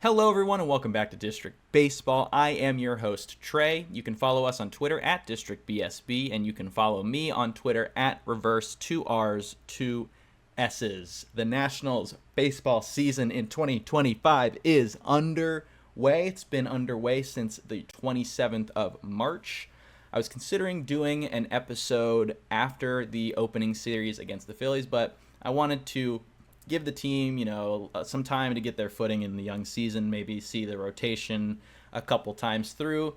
Hello, everyone, and welcome back to District Baseball. I am your host, Trey. You can follow us on Twitter at DistrictBSB, and you can follow me on Twitter at Reverse2Rs2S's. The Nationals baseball season in 2025 is underway. It's been underway since the 27th of March. I was considering doing an episode after the opening series against the Phillies, but I wanted to give the team, some time to get their footing in the young season, maybe see the rotation a couple times through,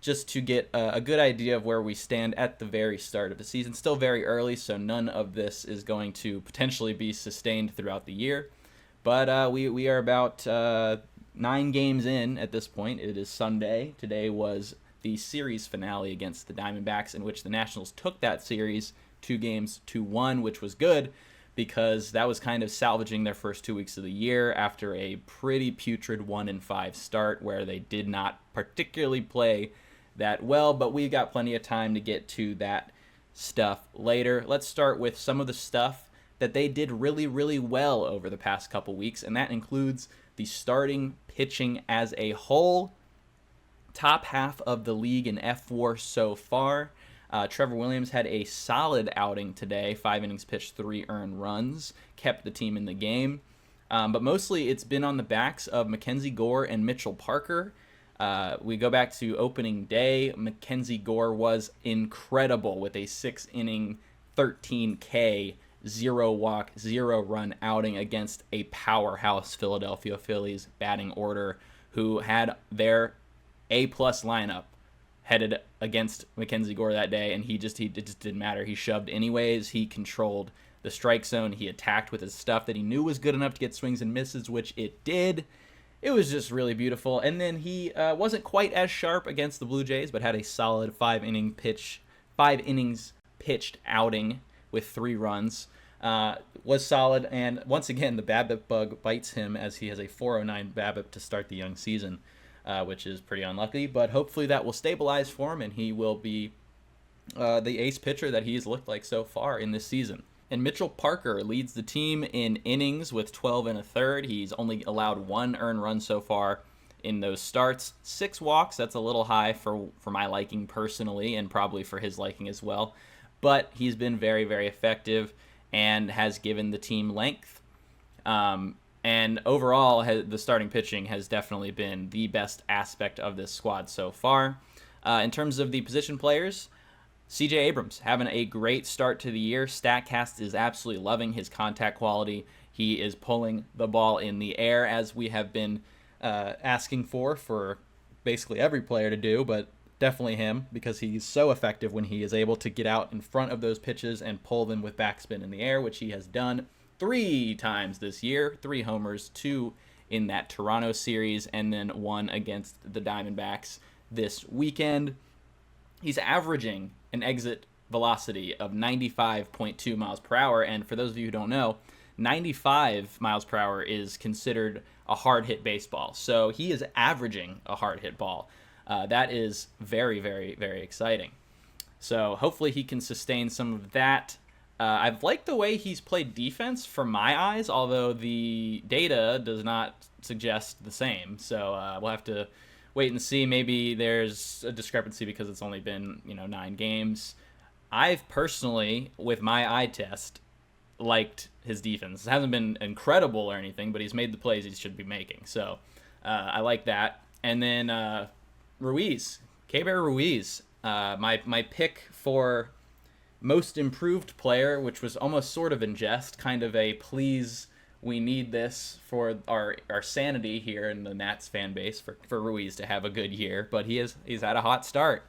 just to get a good idea of where we stand at the very start of the season. Still very early, so none of this is going to potentially be sustained throughout the year. But we are about 9 games in at this point. It is Sunday. Today was the series finale against the Diamondbacks, in which the Nationals took that series 2-1, which was good, because that was kind of salvaging their first 2 weeks of the year after a pretty putrid 1-5 start where they did not particularly play that well. But we've got plenty of time to get to that stuff later. Let's start with some of the stuff that they did really, really well over the past couple weeks, and that includes the starting pitching as a whole. Top half of the league in F4 so far. Trevor Williams had a solid outing today, 5 innings pitched, 3 earned runs, kept the team in the game. But mostly it's been on the backs of Mackenzie Gore and Mitchell Parker. We go back to opening day. Mackenzie Gore was incredible with a 6-inning, 13K, 0-walk, 0-run outing against a powerhouse Philadelphia Phillies batting order who had their A-plus lineup headed against Mackenzie Gore that day, and it just didn't matter. He shoved anyways. He controlled the strike zone. He attacked with his stuff that he knew was good enough to get swings and misses, which it did. It was just really beautiful. And then he wasn't quite as sharp against the Blue Jays, but had a solid 5 innings pitched outing with 3 runs. Was solid, and once again, the BABIP bug bites him as he has a 409 BABIP to start the young season. Which is pretty unlucky, but hopefully that will stabilize for him and he will be the ace pitcher that he's looked like so far in this season. And Mitchell Parker leads the team in innings with 12 1/3. He's only allowed 1 earned run so far in those starts. 6 walks, that's a little high for my liking personally, and probably for his liking as well. But he's been very, very effective and has given the team length. And overall, the starting pitching has definitely been the best aspect of this squad so far. In terms of the position players, C.J. Abrams having a great start to the year. StatCast is absolutely loving his contact quality. He is pulling the ball in the air, as we have been asking for basically every player to do, but definitely him, because he's so effective when he is able to get out in front of those pitches and pull them with backspin in the air, which he has done 3 times this year. 3 homers, 2 in that Toronto series, and then 1 against the Diamondbacks this weekend. He's averaging an exit velocity of 95.2 miles per hour, and for those of you who don't know, 95 miles per hour is considered a hard hit baseball. So he is averaging a hard hit ball. That is very, very, very exciting. So hopefully he can sustain some of that. I've liked the way he's played defense from my eyes, although the data does not suggest the same. So we'll have to wait and see. Maybe there's a discrepancy because it's only been 9 games. I've personally, with my eye test, liked his defense. It hasn't been incredible or anything, but he's made the plays he should be making. So I like that. And then Ruiz, Keibert Ruiz, my pick for most improved player, which was almost sort of in jest, kind of a please, we need this for our sanity here in the Nats fan base for Ruiz to have a good year. But he's had a hot start.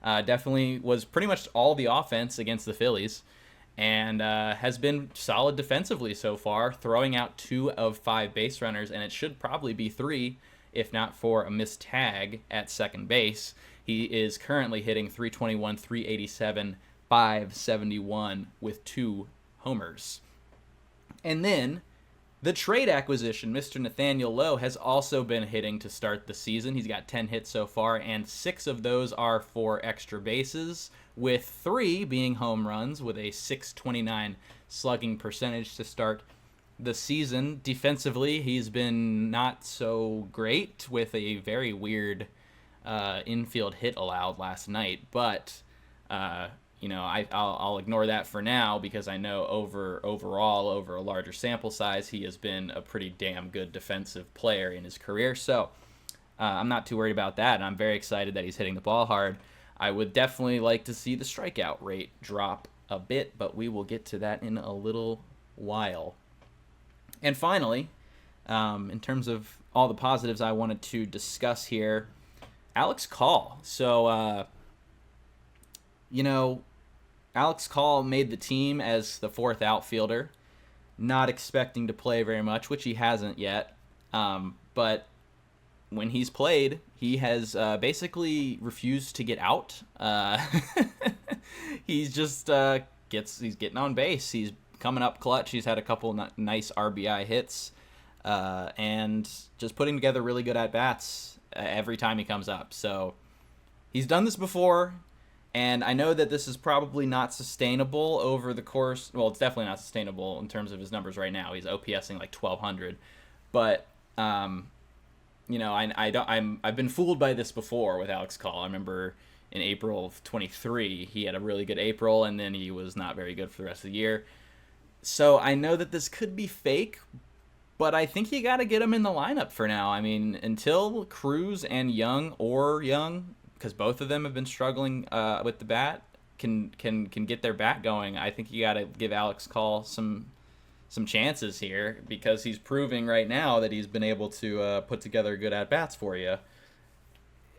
Definitely was pretty much all the offense against the Phillies, and has been solid defensively so far, throwing out 2 of 5 base runners, and it should probably be 3 if not for a missed tag at second base. He is currently hitting .321, .387, .571 with 2 homers. And then the trade acquisition, Mr. Nathaniel Lowe, has also been hitting to start the season. He's got 10 hits so far, and 6 of those are for extra bases, with 3 being home runs, with a .629 slugging percentage to start the season. Defensively, he's been not so great with a very weird infield hit allowed last night. But I'll ignore that for now because I know overall over a larger sample size, he has been a pretty damn good defensive player in his career. So I'm not too worried about that, and I'm very excited that he's hitting the ball hard. I would definitely like to see the strikeout rate drop a bit, but we will get to that in a little while. And finally, in terms of all the positives I wanted to discuss here, Alex Call. So, Alex Call made the team as the fourth outfielder, not expecting to play very much, which he hasn't yet. But when he's played, he has basically refused to get out. He's just he's getting on base. He's coming up clutch. He's had a couple nice RBI hits, and just putting together really good at bats every time he comes up. So he's done this before, and I know that this is probably not sustainable over the course. Well, it's definitely not sustainable in terms of his numbers right now. He's OPSing like 1,200, but I've been fooled by this before with Alex Call. I remember in April of 23, he had a really good April, and then he was not very good for the rest of the year. So I know that this could be fake, but I think you got to get him in the lineup for now. I mean, until Cruz and Young, because both of them have been struggling with the bat, can get their bat going, I think you got to give Alex Call some chances here, because he's proving right now that he's been able to put together good at-bats for you.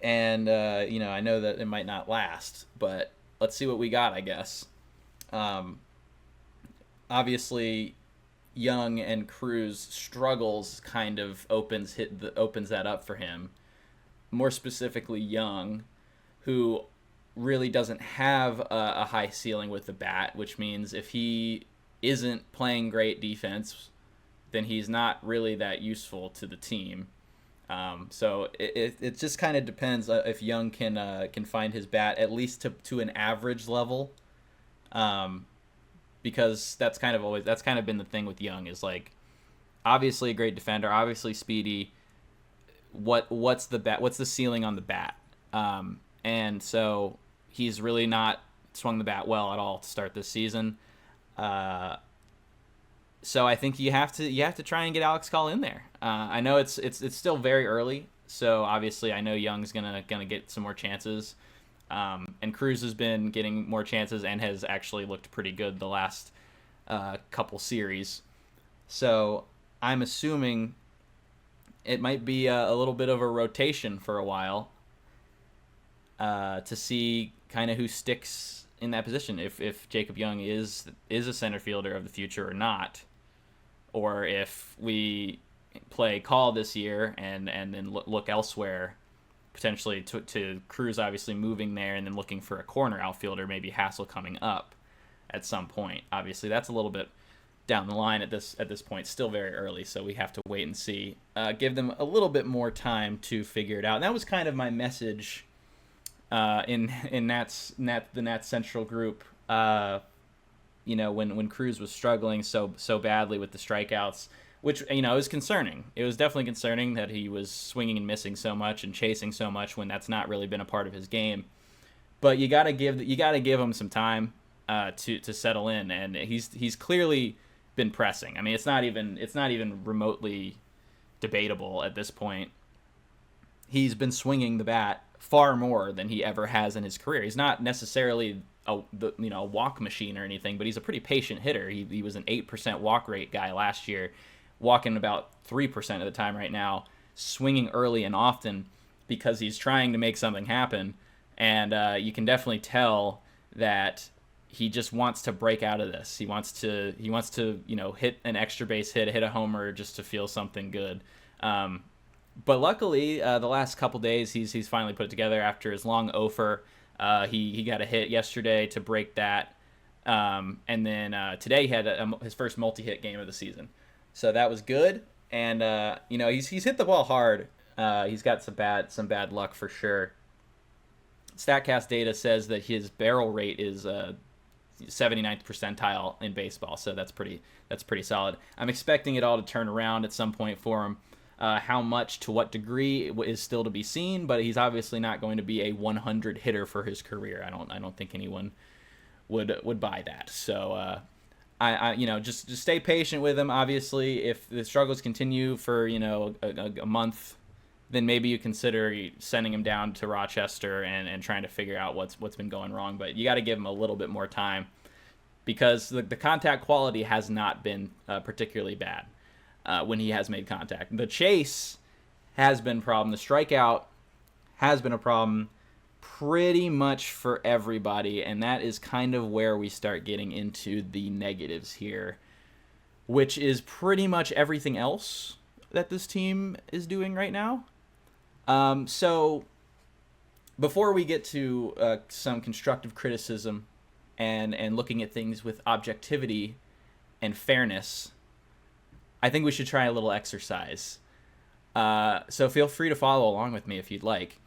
And, I know that it might not last, but let's see what we got, I guess. Obviously, Young and Cruz struggles kind of opens that up for him. More specifically, Young, who really doesn't have a high ceiling with the bat, which means if he isn't playing great defense, then he's not really that useful to the team. So it just kind of depends if Young can find his bat at least to an average level, because that's kind of been the thing with Young, is like, obviously a great defender, obviously speedy. What's the ceiling on the bat? And so he's really not swung the bat well at all to start this season. So I think you have to try and get Alex Call in there. I know it's still very early, so obviously I know Young's gonna get some more chances, and Cruz has been getting more chances and has actually looked pretty good the last couple series. So I'm assuming it might be a little bit of a rotation for a while, to see kind of who sticks in that position, if Jacob Young is a center fielder of the future or not, or if we play Call this year and then look elsewhere, potentially to Cruz obviously moving there and then looking for a corner outfielder, maybe Hassel coming up at some point. Obviously that's a little bit down the line at this point, still very early, so we have to wait and see. Give them a little bit more time to figure it out. And that was kind of my message in the Nats Central group, when Cruz was struggling so badly with the strikeouts, which is concerning. It was definitely concerning that he was swinging and missing so much and chasing so much when that's not really been a part of his game. But you gotta give him some time to settle in, and he's clearly been pressing. I mean, it's not even remotely debatable at this point. He's been swinging the bat far more than he ever has in his career. He's not necessarily a walk machine or anything, but he's a pretty patient hitter. He was an 8% walk rate guy last year, walking about 3% of the time right now, swinging early and often because he's trying to make something happen. And you can definitely tell that he just wants to break out of this. He wants to hit an extra base hit a homer just to feel something good. But luckily, the last couple days, he's finally put it together after his long offer. He got a hit yesterday to break that, and then today he had his first multi-hit game of the season, so that was good. And he's hit the ball hard. He's got some bad luck for sure. Statcast data says that his barrel rate is 79th percentile in baseball, so that's pretty solid. I'm expecting it all to turn around at some point for him. How much, to what degree, is still to be seen, but he's obviously not going to be a 100 hitter for his career. I don't think anyone would buy that. So I just stay patient with him. Obviously, if the struggles continue for a month, then maybe you consider sending him down to Rochester and trying to figure out what's been going wrong. But you got to give him a little bit more time, because the contact quality has not been particularly bad when he has made contact. The chase has been a problem. The strikeout has been a problem pretty much for everybody, and that is kind of where we start getting into the negatives here, which is pretty much everything else that this team is doing right now. So before we get to some constructive criticism and looking at things with objectivity and fairness, I think we should try a little exercise. So feel free to follow along with me if you'd like.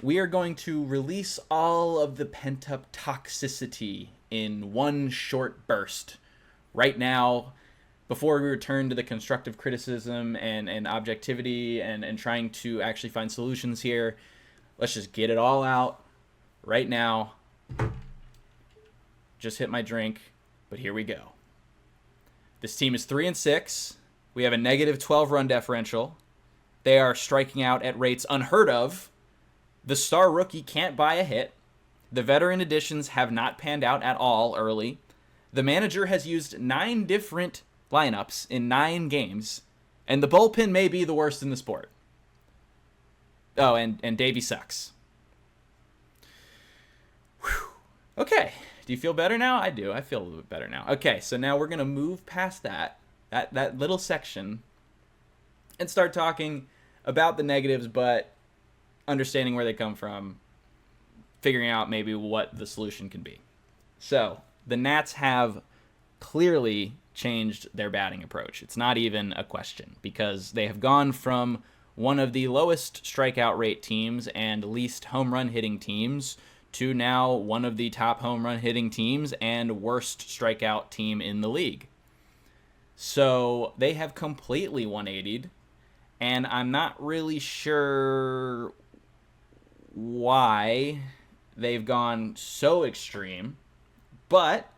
We are going to release all of the pent-up toxicity in one short burst right now, before we return to the constructive criticism and objectivity and trying to actually find solutions here. Let's just get it all out right now. Just hit my drink, but here we go. This team is 3-6. We have a negative 12 run differential. They are striking out at rates unheard of. The star rookie can't buy a hit. The veteran additions have not panned out at all early. The manager has used 9 different lineups in 9 games, and the bullpen may be the worst in the sport. Oh, and Davey sucks. Whew. Okay, do you feel better now? I do. I feel a little bit better now. Okay, so now we're going to move past that little section and start talking about the negatives, but understanding where they come from, figuring out maybe what the solution can be. So the Nats have clearly changed their batting approach. It's not even a question, because they have gone from one of the lowest strikeout rate teams and least home run hitting teams to now one of the top home run hitting teams and worst strikeout team in the league. So they have completely 180'd, and I'm not really sure why they've gone so extreme, but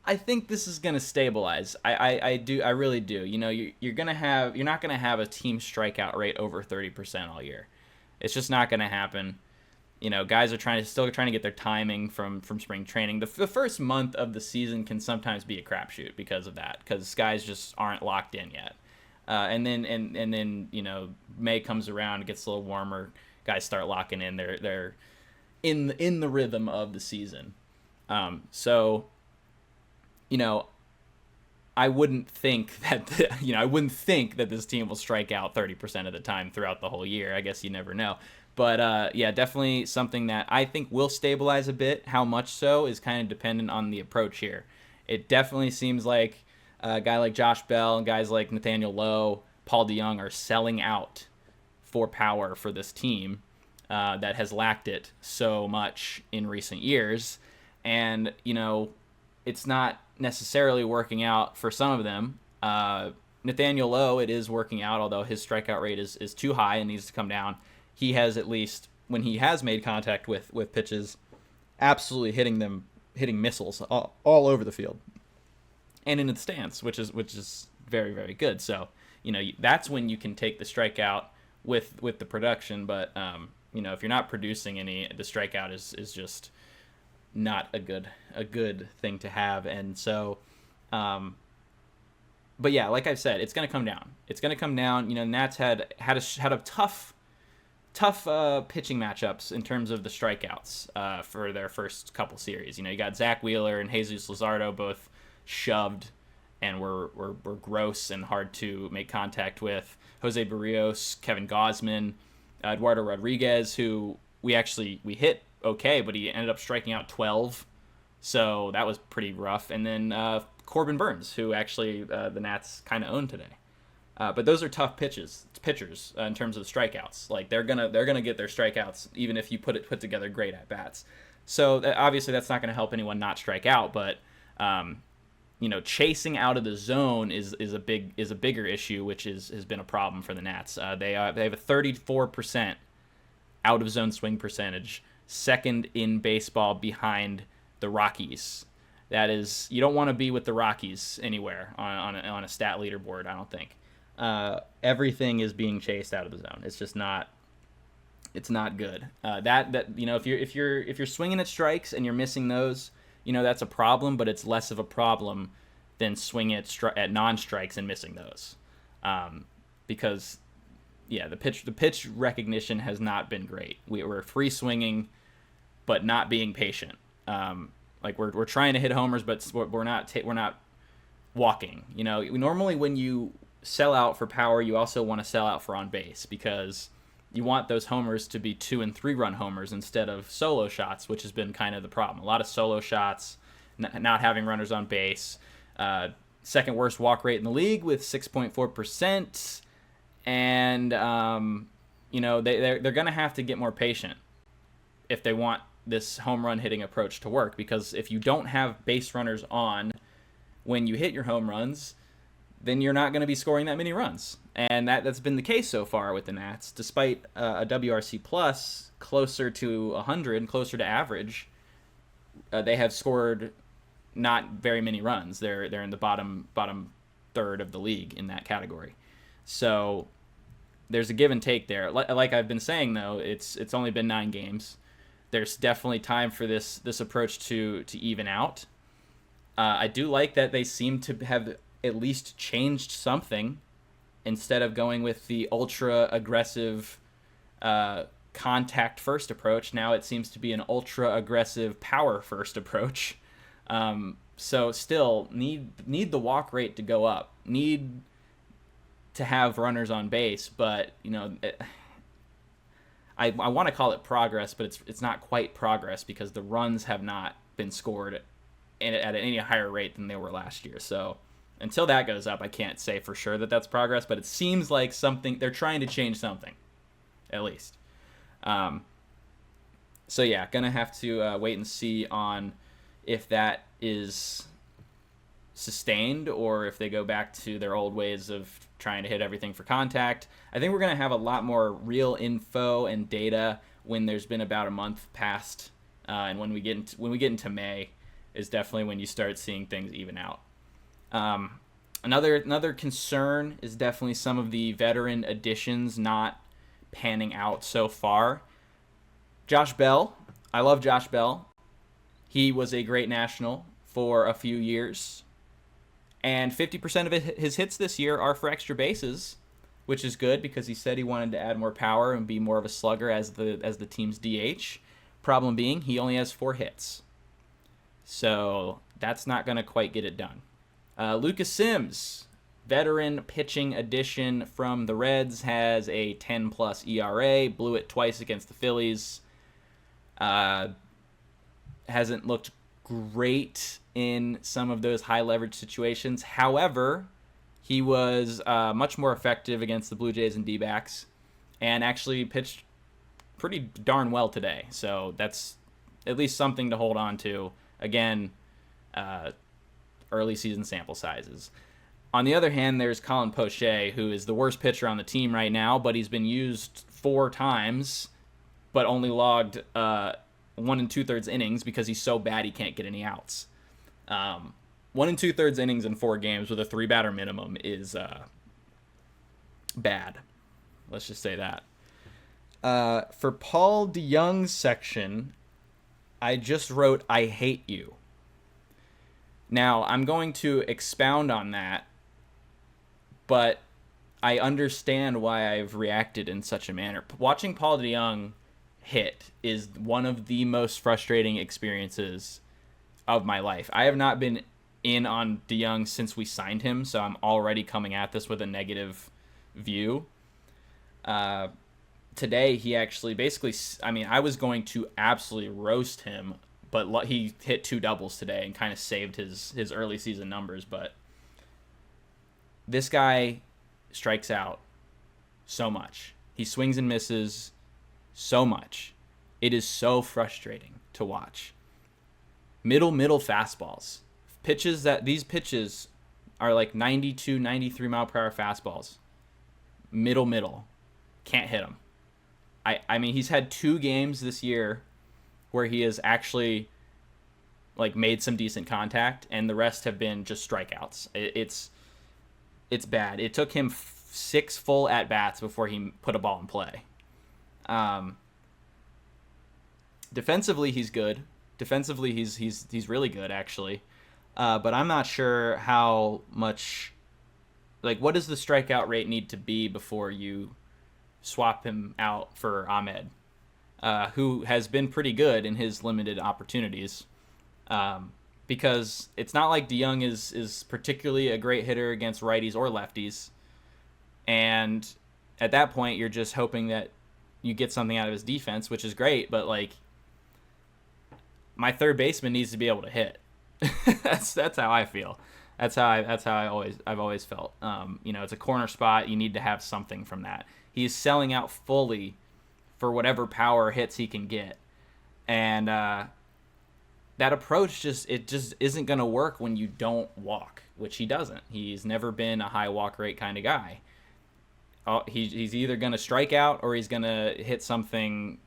I think this is going to stabilize. I really do. You're not going to have a team strikeout rate over 30% all year. It's just not going to happen. Guys are still trying to get their timing from spring training. The first month of the season can sometimes be a crapshoot because of that, because guys just aren't locked in yet. And then May comes around, it gets a little warmer, guys start locking in. They're in the rhythm of the season. So I wouldn't think that this team will strike out 30% of the time throughout the whole year. I guess you never know. But definitely something that I think will stabilize a bit. How much so is kind of dependent on the approach here. It definitely seems like a guy like Josh Bell and guys like Nathaniel Lowe, Paul DeJong are selling out for power for this team that has lacked it so much in recent years. And, it's not necessarily working out for some of them. Nathaniel Lowe, it is working out, although his strikeout rate is too high and needs to come down. He has, at least when he has made contact with pitches, absolutely hitting missiles all over the field and into the stands, which is very, very good. So that's when you can take the strikeout with the production. But if you're not producing any, the strikeout is just not a good thing to have. And so but yeah, like I've said, it's going to come down. Nats had a tough pitching matchups in terms of the strikeouts for their first couple series. You got Zach Wheeler and Jesus Luzardo, both shoved and were gross and hard to make contact with. Jose Barrios, Kevin Gausman, Eduardo Rodriguez, who we hit okay, but he ended up striking out 12, so that was pretty rough. And then Corbin Burns, who actually the Nats kind of own today. But those are tough pitchers in terms of the strikeouts. Like they're gonna get their strikeouts even if you put together great at bats. So obviously that's not going to help anyone not strike out, but chasing out of the zone is a bigger issue, which has been a problem for the Nats. They have a 34% out of zone swing percentage, second in baseball behind the Rockies. That is, you don't want to be with the Rockies anywhere on a stat leaderboard, I don't think. Everything is being chased out of the zone. It's just not. It's not good. If you're swinging at strikes and you're missing those, that's a problem. But it's less of a problem than swinging at non-strikes and missing those, because the pitch recognition has not been great. We're free swinging, but not being patient. We're trying to hit homers, but we're not walking. Normally when you sell out for power, you also want to sell out for on base, because you want those homers to be 2 and 3 run homers instead of solo shots, which has been kind of the problem. A lot of solo shots, not having runners on base. Second worst walk rate in the league with 6.4%. And, they're going to have to get more patient if they want this home run hitting approach to work, because if you don't have base runners on when you hit your home runs, then you're not going to be scoring that many runs. And that's been the case so far with the Nats. Despite a WRC plus closer to 100, closer to average, they have scored not very many runs. They're in the bottom third of the league in that category. So there's a give and take there. Like I've been saying, though, it's only been 9 games. There's definitely time for this approach to even out. I do like that they seem to have at least changed something. Instead of going with the ultra aggressive contact first approach, now it seems to be an ultra aggressive power first approach. So still need the walk rate to go up. Need to have runners on base, but I want to call it progress, but it's not quite progress, because the runs have not been scored at any higher rate than they were last year. So until that goes up, I can't say for sure that that's progress, but it seems like something they're trying to change something, at least. Gonna have to wait and see on if that is sustained or if they go back to their old ways of trying to hit everything for contact. I think we're gonna have a lot more real info and data when there's been about a month past, and when we get into May is definitely when you start seeing things even out. Another concern is definitely some of the veteran additions not panning out so far. Josh Bell, I love Josh Bell. He was a great national for a few years, and 50% of his hits this year are for extra bases, which is good because he said he wanted to add more power and be more of a slugger as the team's DH. Problem being, he only has 4 hits, so that's not going to quite get it done. Lucas Sims, veteran pitching addition from the Reds, has a 10-plus ERA, blew it twice against the Phillies. Hasn't looked great in some of those high-leverage situations. However, he was much more effective against the Blue Jays and D-backs and actually pitched pretty darn well today. So that's at least something to hold on to. Again, early season sample sizes. On the other hand, there's Colin Poche, who is the worst pitcher on the team right now, but he's been used 4 times, but only logged 1 2/3 innings because he's so bad he can't get any outs. 1 2/3 innings in 4 games with a 3-batter minimum is bad. Let's just say that. For Paul DeYoung's section, I just wrote, "I hate you." Now, I'm going to expound on that, but I understand why I've reacted in such a manner. Watching Paul DeYoung hit is one of the most frustrating experiences of my life. I have not been in on DeYoung since we signed him, so I'm already coming at this with a negative view. Today, he actually I was going to absolutely roast him, but he hit 2 doubles today and kind of saved his early season numbers. But this guy strikes out so much. He swings and misses so much. It is so frustrating to watch. Middle fastballs. These pitches are like 92, 93 mile per hour fastballs. Middle. Can't hit them. I mean, he's had 2 games this year where he has actually like made some decent contact, and the rest have been just strikeouts. It's bad. It took him 6 full at bats before he put a ball in play. Defensively, he's good. Defensively, he's really good actually. But I'm not sure how much. Like, what does the strikeout rate need to be before you swap him out for Ahmed, who has been pretty good in his limited opportunities? Because it's not like DeYoung is particularly a great hitter against righties or lefties. And at that point, you're just hoping that you get something out of his defense, which is great. But like, my third baseman needs to be able to hit. that's how I feel. That's how I've always felt. It's a corner spot. You need to have something from that. He's selling out fully for whatever power hits he can get, and that approach just isn't going to work when you don't walk, which he doesn't. He's never been a high walk rate kind of guy. He's either going to strike out or he's going to hit something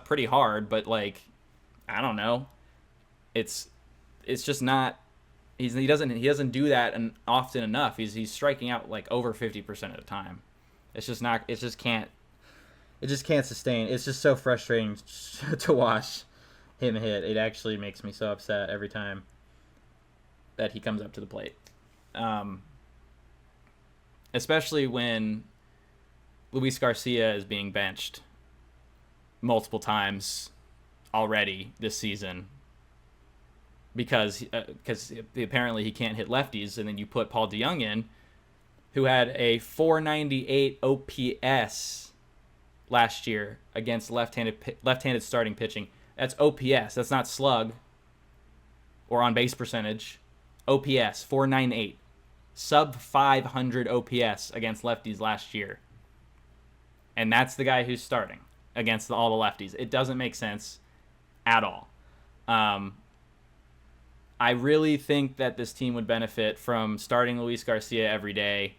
pretty hard, but like, I don't know. It's just not. He doesn't do that often enough. He's striking out like over 50% of the time. It's just not. It just can't sustain. It's just so frustrating to watch him hit. It actually makes me so upset every time that he comes up to the plate. Especially when Luis Garcia is being benched multiple times already this season because apparently he can't hit lefties, and then you put Paul DeYoung in, who had a 498 OPS last year against left-handed starting pitching. That's OPS. That's not slug or on base percentage. OPS 498, sub 500 OPS against lefties last year, and that's the guy who's starting against all the lefties. It doesn't make sense at all. I really think that this team would benefit from starting Luis Garcia every day,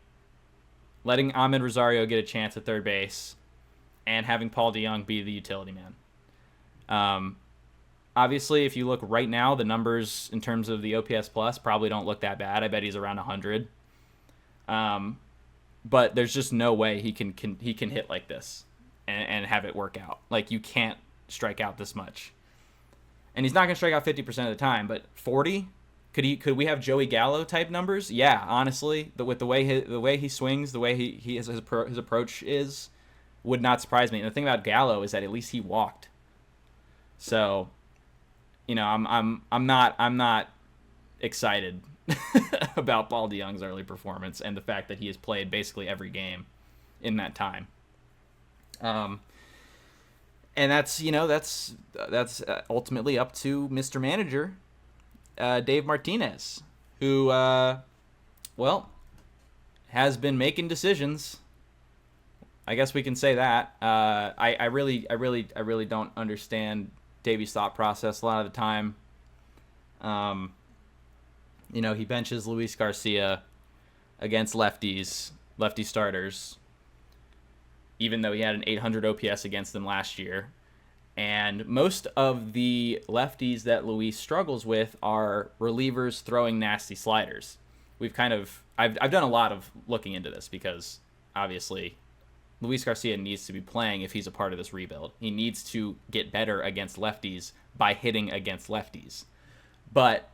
letting Ahmed Rosario get a chance at third base, and having Paul DeYoung be the utility man. Obviously, if you look right now, the numbers in terms of the OPS plus probably don't look that bad. I bet he's around 100. But there's just no way he can hit like this and have it work out. Like, you can't strike out this much. And he's not going to strike out 50% of the time, but 40? Could we have Joey Gallo type numbers? Yeah, honestly, with the way he swings, the way his approach is, would not surprise me. And the thing about Gallo is that at least he walked. So, I'm not excited about Paul DeYoung's early performance and the fact that he has played basically every game in that time. And that's ultimately up to Mr. Manager, Dave Martinez, who, has been making decisions. I guess we can say that. I really don't understand Davey's thought process a lot of the time. He benches Luis Garcia against lefty starters, even though he had an 800 OPS against them last year. And most of the lefties that Luis struggles with are relievers throwing nasty sliders. I've done a lot of looking into this because obviously Luis Garcia needs to be playing if he's a part of this rebuild. He needs to get better against lefties by hitting against lefties. But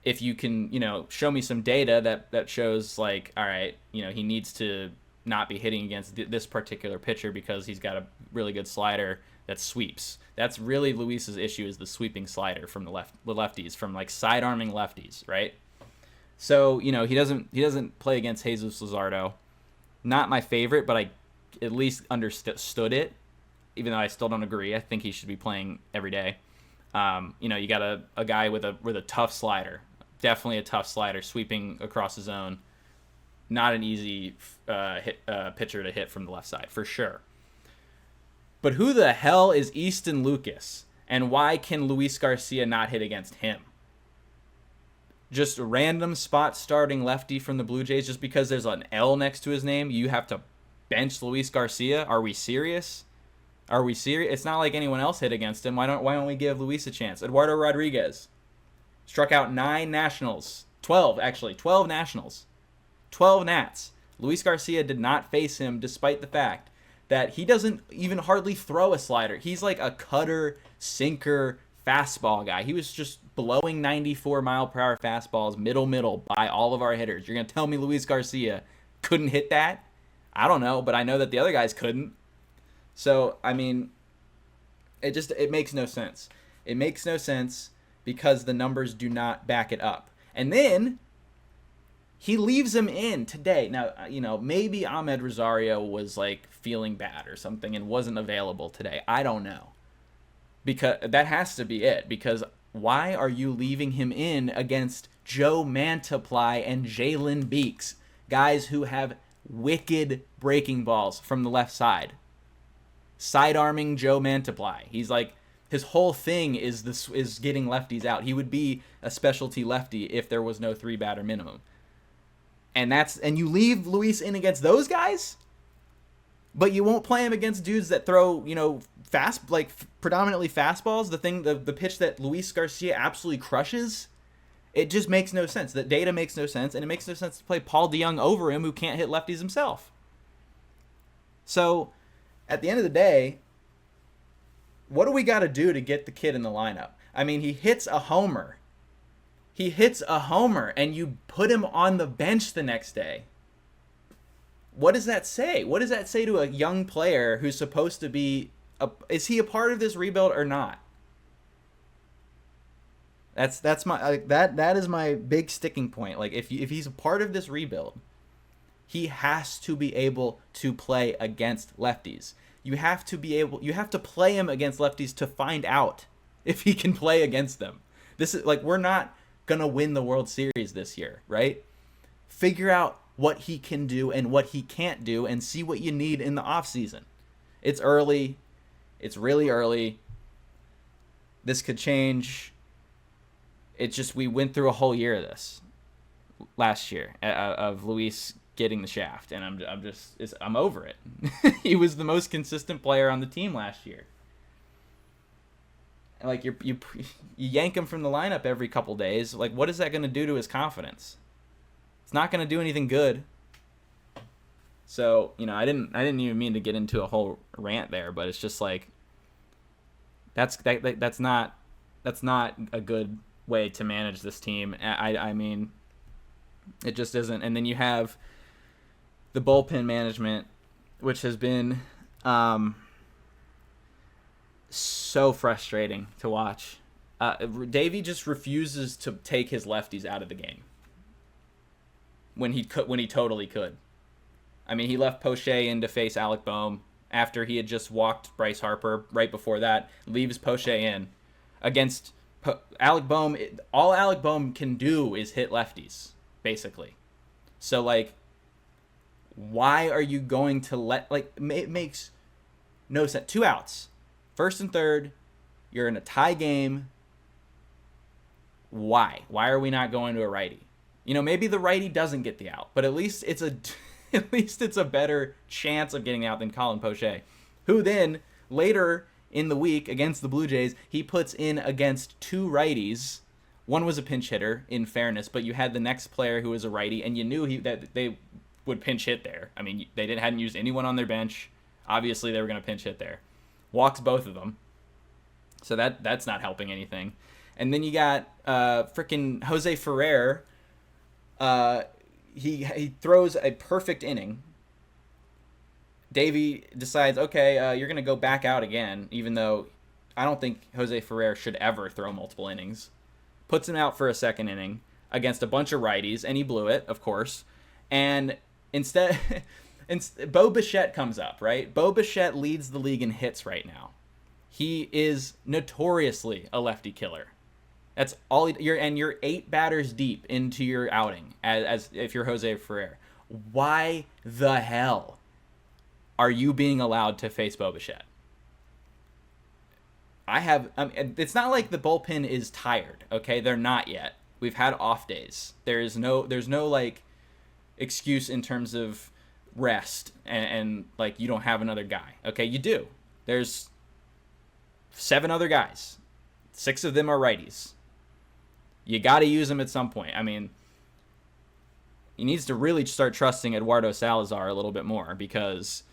if you can, show me some data that shows like, all right, he needs to not be hitting against this particular pitcher because he's got a really good slider that sweeps. That's really Luis's issue, is the sweeping slider from the lefties, from like side arming lefties, right? So, he doesn't play against Jesus Luzardo. Not my favorite, but I at least understood it, even though I still don't agree. I think he should be playing every day. You got a guy with a tough slider, definitely a tough slider, sweeping across the zone. Not an easy pitcher to hit from the left side, for sure. But who the hell is Easton Lucas? And why can Luis Garcia not hit against him? Just a random spot starting lefty from the Blue Jays just because there's an L next to his name, you have to bench Luis Garcia? Are we serious? Are we serious? It's not like anyone else hit against him. Why don't we give Luis a chance? Eduardo Rodriguez struck out 9 Nationals. 12 Nationals. 12 Nats. Luis Garcia did not face him despite the fact that he doesn't even hardly throw a slider. He's like a cutter, sinker, fastball guy. He was just blowing 94-mile-per-hour fastballs middle by all of our hitters. You're going to tell me Luis Garcia couldn't hit that? I don't know, but I know that the other guys couldn't. So, I mean, it makes no sense. It makes no sense because the numbers do not back it up. And then he leaves him in today. Now, maybe Ahmed Rosario was like feeling bad or something and wasn't available today. I don't know. Because that has to be it. Because why are you leaving him in against Joe Mantiply and Jalen Beeks, guys who have wicked breaking balls from the left side? Side-arming Joe Mantiply. He's like, his whole thing is getting lefties out. He would be a specialty lefty if there was no 3-batter minimum. And you leave Luis in against those guys? But you won't play him against dudes that throw, predominantly fastballs, the pitch that Luis Garcia absolutely crushes. It just makes no sense. The data makes no sense, and it makes no sense to play Paul DeJong over him, who can't hit lefties himself. So, at the end of the day, what do we got to do to get the kid in the lineup? I mean, he hits a homer. And you put him on the bench the next day. What does that say? What does that say to a young player who's supposed to be... is he a part of this rebuild or not? That's my that is my big sticking point. Like, if he's a part of this rebuild, he has to be able to play against lefties. You have to play him against lefties to find out if he can play against them. This is like, we're not gonna win the World Series this year, right? Figure out what he can do and what he can't do and see what you need in the offseason. It's early. It's really early. This could change. It's just, we went through a whole year of this last year of Luis getting the shaft, and I'm over it. He was the most consistent player on the team last year. And like, you yank him from the lineup every couple days. Like, what is that going to do to his confidence? It's not going to do anything good. So, I didn't even mean to get into a whole rant there, but it's just like, that's not a good way to manage this team. I mean, it just isn't. And then you have the bullpen management, which has been so frustrating to watch. Davey just refuses to take his lefties out of the game when he totally could. I mean, he left Poche in to face Alec Bohm after he had just walked Bryce Harper. Right before that, leaves Poche in against Alec Bohm. All Alec Bohm can do is hit lefties, basically. So, like, why are you going to it makes no sense. 2 outs. First and third, you're in a tie game. Why? Why are we not going to a righty? Maybe the righty doesn't get the out, but at least it's a better chance of getting out than Colin Poche, who then later in the week against the Blue Jays, he puts in against 2 righties. One was a pinch hitter, in fairness, but you had the next player who was a righty, and you knew that they would pinch hit there. I mean, they hadn't used anyone on their bench. Obviously, they were going to pinch hit there. Walks both of them. So that's not helping anything. And then you got freaking Jose Ferrer. He throws a perfect inning. Davey decides, okay, you're going to go back out again, even though I don't think Jose Ferrer should ever throw multiple innings. Puts him out for a second inning against a bunch of righties, and he blew it, of course. And instead, Bo Bichette comes up, right? Bo Bichette leads the league in hits right now. He is notoriously a lefty killer. That's all. You're 8 batters deep into your outing as if you're Jose Ferrer. Why the hell are you being allowed to face Bo Bichette? It's not like the bullpen is tired. Okay, they're not yet. We've had off days. There's no like excuse in terms of rest and like you don't have another guy. Okay, you do. There's 7 other guys. 6 of them are righties. You got to use them at some point. I mean, he needs to really start trusting Eduardo Salazar a little bit more, because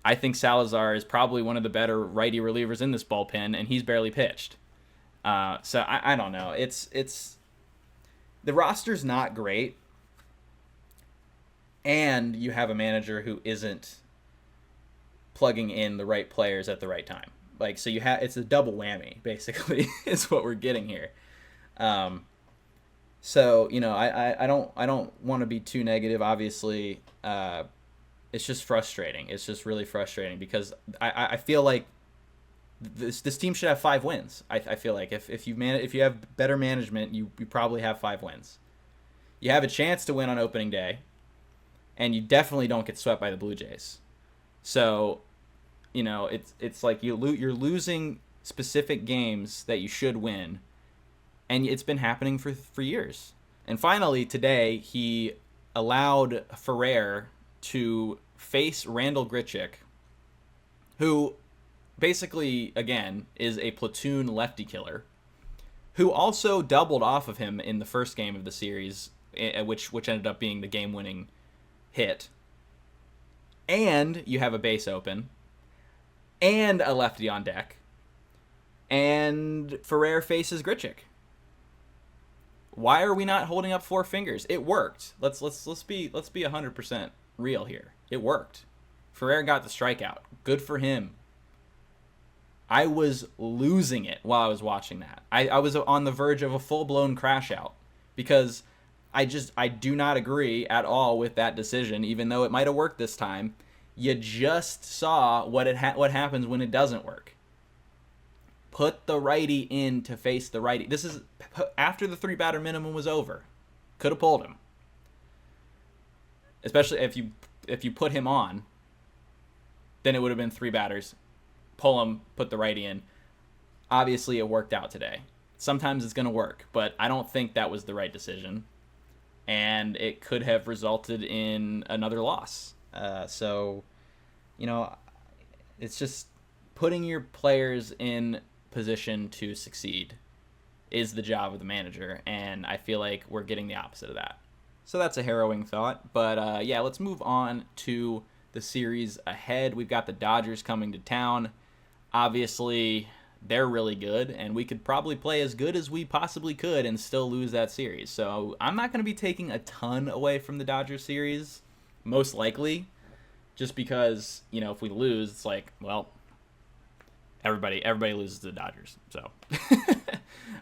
I think Salazar is probably one of the better righty relievers in this bullpen, and he's barely pitched. So I don't know. It's the roster's not great, and you have a manager who isn't plugging in the right players at the right time. Like, so it's a double whammy, basically, is what we're getting here. So, you know, I don't want to be too negative. Obviously, it's just frustrating. It's just really frustrating, because I feel like this team should have 5 wins. I feel like if you have better management, you probably have 5 wins. You have a chance to win on opening day, and you definitely don't get swept by the Blue Jays. So, you know, it's like you're losing specific games that you should win, and it's been happening for years. And finally, today, he allowed Ferrer to face Randall Grichuk, who basically, again, is a platoon lefty killer, who also doubled off of him in the first game of the series, which ended up being the game-winning hit. And you have a base open, and a lefty on deck, and Ferrer faces Grichuk. Why are we not holding up 4 fingers? It worked. Let's be 100% real here. It worked. Ferrer got the strikeout. Good for him. I was losing it while I was watching that. I was on the verge of a full-blown crash out, because I do not agree at all with that decision, even though it might have worked this time. You just saw what happens when it doesn't work. Put the righty in to face the righty. This is after the 3-batter minimum was over. Could have pulled him. Especially if you put him on, then it would have been 3 batters. Pull him, put the righty in. Obviously, it worked out today. Sometimes it's going to work, but I don't think that was the right decision. And it could have resulted in another loss. So, you know, it's just putting your players in position to succeed is the job of the manager, and I feel like we're getting the opposite of that. So that's a harrowing thought, but yeah, let's move on to the series ahead. We've got the Dodgers coming to town. Obviously, they're really good, and we could probably play as good as we possibly could and still lose that series. So I'm not going to be taking a ton away from the Dodgers series, most likely, just because, you know, if we lose, it's like, well, everybody loses to the Dodgers. So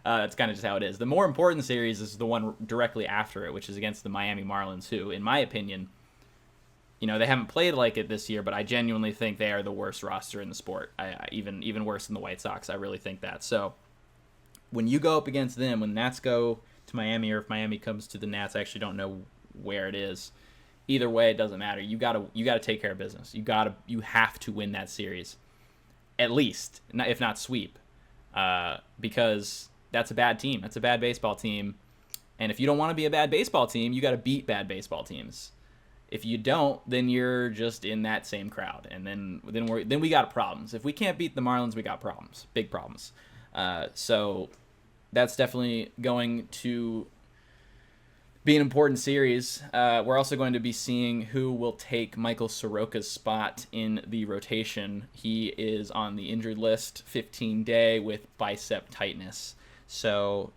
that's kind of just how it is. The more important series is the one directly after it, which is against the Miami Marlins, who, in my opinion, you know, they haven't played like it this year, but I genuinely think they are the worst roster in the sport. Even worse than the White Sox. I really think that. So when you go up against them, when the Nats go to Miami, or if Miami comes to the Nats, I actually don't know where it is. Either way, it doesn't matter. You gotta take care of business. You have to win that series, at least, if not sweep, because that's a bad team. That's a bad baseball team, and if you don't want to be a bad baseball team, you got to beat bad baseball teams. If you don't, then you're just in that same crowd, and then we got problems. If we can't beat the Marlins, we got problems, big problems. So that's definitely going to be an important series. We're also going to be seeing who will take Michael Soroka's spot in the rotation. He is on the injured list, 15-day with bicep tightness. So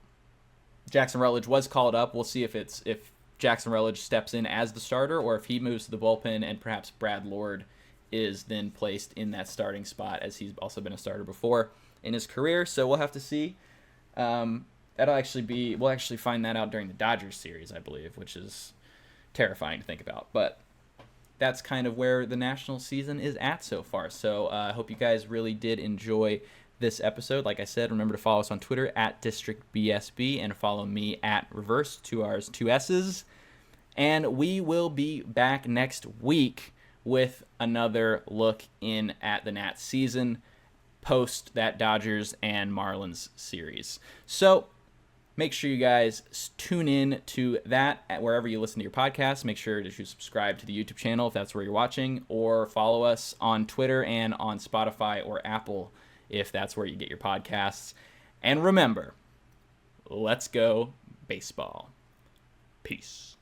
Jackson Rutledge was called up. We'll see if Jackson Rutledge steps in as the starter, or if he moves to the bullpen and perhaps Brad Lord is then placed in that starting spot, as he's also been a starter before in his career. So we'll have to see. We'll actually find that out during the Dodgers series, I believe, which is terrifying to think about. But that's kind of where the national season is at so far. So I hope you guys really did enjoy this episode. Like I said, remember to follow us on Twitter at DistrictBSB and follow me at Reverse, 2 R's, 2 S's. And we will be back next week with another look in at the Nats season. post that Dodgers and Marlins series. So make sure you guys tune in to that at wherever you listen to your podcast. Make sure that you subscribe to the YouTube channel if that's where you're watching, or follow us on Twitter and on Spotify or Apple if that's where you get your podcasts. And remember, let's go baseball. Peace.